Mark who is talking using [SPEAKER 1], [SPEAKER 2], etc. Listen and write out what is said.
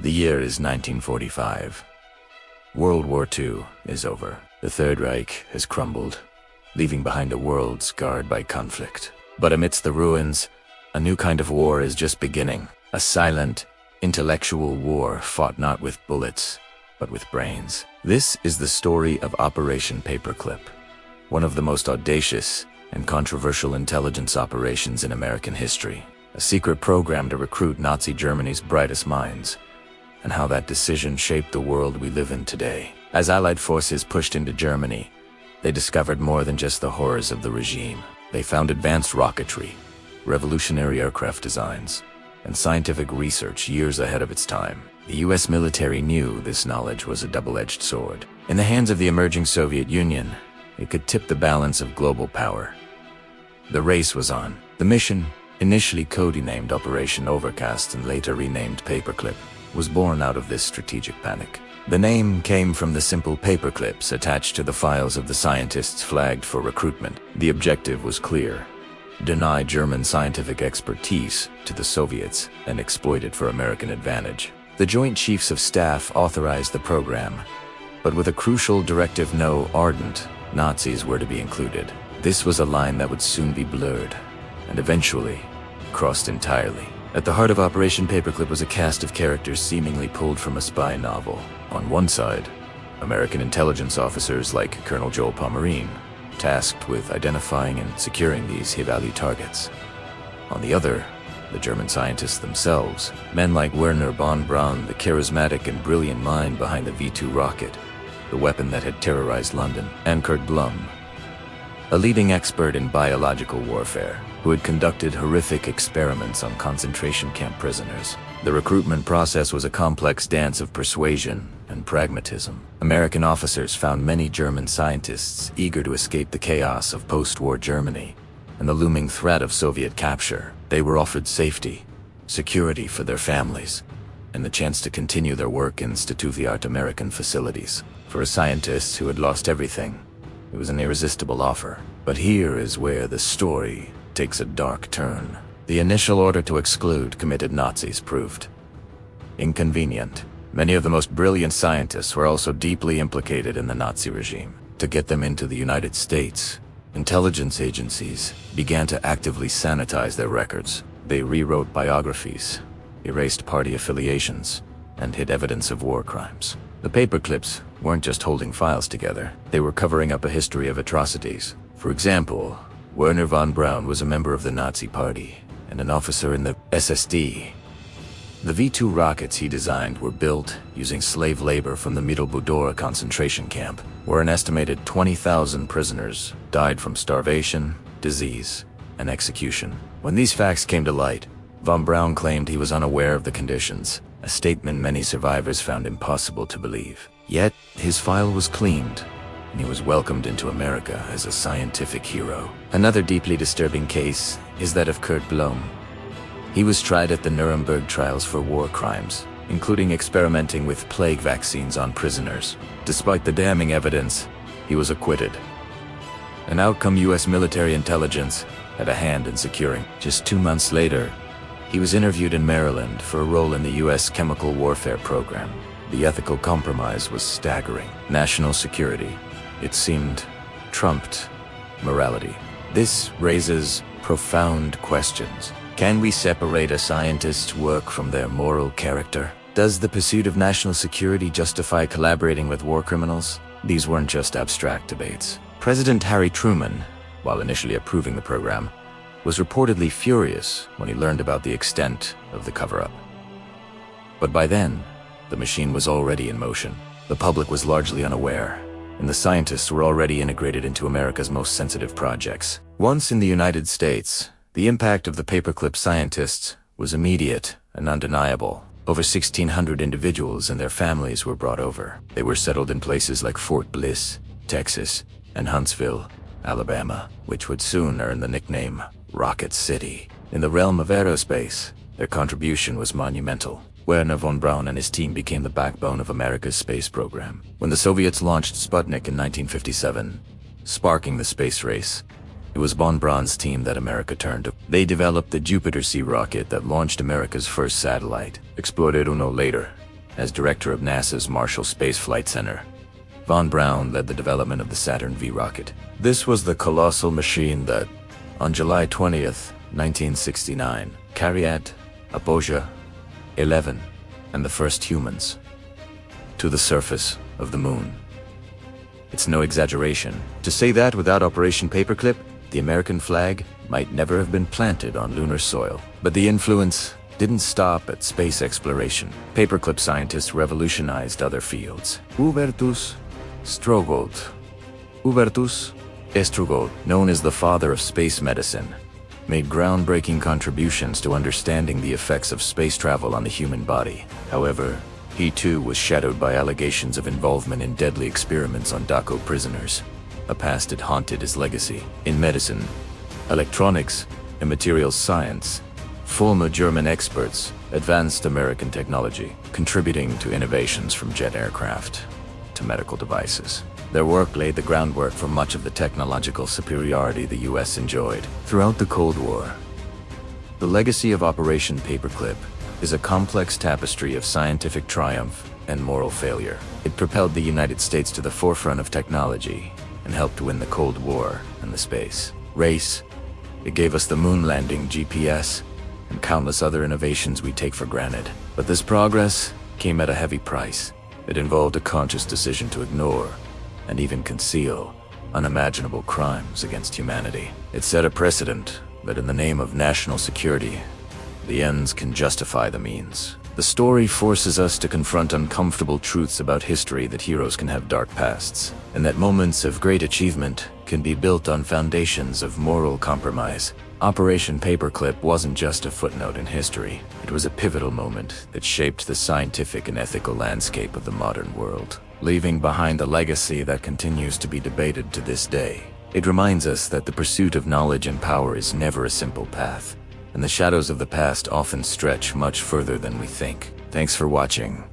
[SPEAKER 1] The year is 1945. World War II is over. The Third Reich has crumbled, leaving behind a world scarred by conflict. But amidst the ruins, a new kind of war is just beginning. A silent, intellectual war fought not with bullets, but with brains. This is the story of Operation Paperclip, one of the most audacious and controversial intelligence operations in American history. A secret program to recruit Nazi Germany's brightest minds, and how that decision shaped the world we live in today. As Allied forces pushed into Germany, they discovered more than just the horrors of the regime. They found advanced rocketry, revolutionary aircraft designs, and scientific research years ahead of its time. The US military knew this knowledge was a double-edged sword. In the hands of the emerging Soviet Union, it could tip the balance of global power. The race was on. The mission, initially codenamed Operation Overcast and later renamed Paperclip, was born out of this strategic panic. The name came from the simple paper clips attached to the files of the scientists flagged for recruitment. The objective was clear: deny German scientific expertise to the Soviets and exploit it for American advantage. The Joint Chiefs of Staff authorized the program, but with a crucial directive: no ardent Nazis were to be included. This was a line that would soon be blurred, and eventually crossed entirely. At the heart of Operation Paperclip was a cast of characters seemingly pulled from a spy novel. On one side, American intelligence officers like Colonel Joel Pomerine, tasked with identifying and securing these high-value targets. On the other, the German scientists themselves, men like Werner von Braun, the charismatic and brilliant mind behind the V-2 rocket, the weapon that had terrorized London, and Kurt Blum, a leading expert in biological warfare, who had conducted horrific experiments on concentration camp prisoners. The recruitment process was a complex dance of persuasion and pragmatism. American officers found many German scientists eager to escape the chaos of post-war Germany and the looming threat of Soviet capture. They were offered safety, security for their families, and the chance to continue their work in state-of-the-art American facilities. For scientists who had lost everything, it was an irresistible offer. But here is where the story takes a dark turn. The initial order to exclude committed Nazis proved inconvenient. Many of the most brilliant scientists were also deeply implicated in the Nazi regime. To get them into the United States, intelligence agencies began to actively sanitize their records. They rewrote biographies, erased party affiliations, and hid evidence of war crimes. The paperclips weren't just holding files together, they were covering up a history of atrocities. For example, Werner von Braun was a member of the Nazi Party and an officer in the SSD. The V-2 rockets he designed were built using slave labor from the Mittelbudor concentration camp, where an estimated 20,000 prisoners died from starvation, disease, and execution. When these facts came to light, von Braun claimed he was unaware of the conditions, a statement many survivors found impossible to believe. Yet, his file was cleaned, and he was welcomed into America as a scientific hero. Another deeply disturbing case is that of Kurt Blum. He was tried at the Nuremberg trials for war crimes, including experimenting with plague vaccines on prisoners. Despite the damning evidence, he was acquitted. An outcome US military intelligence had a hand in securing. Just 2 months later, he was interviewed in Maryland for a role in the US chemical warfare program. The ethical compromise was staggering. National security, it seemed, trumped morality. This raises profound questions. Can we separate a scientist's work from their moral character? Does the pursuit of national security justify collaborating with war criminals? These weren't just abstract debates. President Harry Truman, while initially approving the program, was reportedly furious when he learned about the extent of the cover-up. But by then, the machine was already in motion. The public was largely unaware, and the scientists were already integrated into America's most sensitive projects. Once in the United States, the impact of the paperclip scientists was immediate and undeniable. Over 1,600 individuals and their families were brought over. They were settled in places like Fort Bliss, Texas, and Huntsville, Alabama, which would soon earn the nickname Rocket City. In the realm of aerospace, their contribution was monumental. Werner von Braun and his team became the backbone of America's space program. When the Soviets launched Sputnik in 1957, sparking the space race, it was von Braun's team that America turned to. They developed the Jupiter C rocket that launched America's first satellite. Explored uno later, As director of NASA's Marshall Space Flight Center, Von Braun led the development of the Saturn V rocket. This was the colossal machine that, on July 20th, 1969, carried Apogea 11 and the first humans to the surface of the moon. It's no exaggeration to say that without Operation Paperclip, the American flag might never have been planted on lunar soil. But the influence didn't stop at space exploration. Paperclip scientists revolutionized other fields. Hubertus Strogold, known as the father of space medicine, made groundbreaking contributions to understanding the effects of space travel on the human body. However, he too was shadowed by allegations of involvement in deadly experiments on Dachau prisoners, a past that haunted his legacy. In medicine, electronics, and materials science, former German experts advanced American technology, contributing to innovations from jet aircraft to medical devices. Their work laid the groundwork for much of the technological superiority the US enjoyed throughout the Cold War. The legacy of Operation Paperclip is a complex tapestry of scientific triumph and moral failure. It propelled the United States to the forefront of technology and helped win the Cold War and the space race. It gave us the moon landing, GPS, and countless other innovations we take for granted. But this progress came at a heavy price. It involved a conscious decision to ignore and even conceal unimaginable crimes against humanity. It set a precedent that in the name of national security, the ends can justify the means. The story forces us to confront uncomfortable truths about history, that heroes can have dark pasts, and that moments of great achievement can be built on foundations of moral compromise. Operation Paperclip wasn't just a footnote in history. It was a pivotal moment that shaped the scientific and ethical landscape of the modern world, leaving behind a legacy that continues to be debated to this day. It reminds us that the pursuit of knowledge and power is never a simple path, and the shadows of the past often stretch much further than we think. Thanks for watching.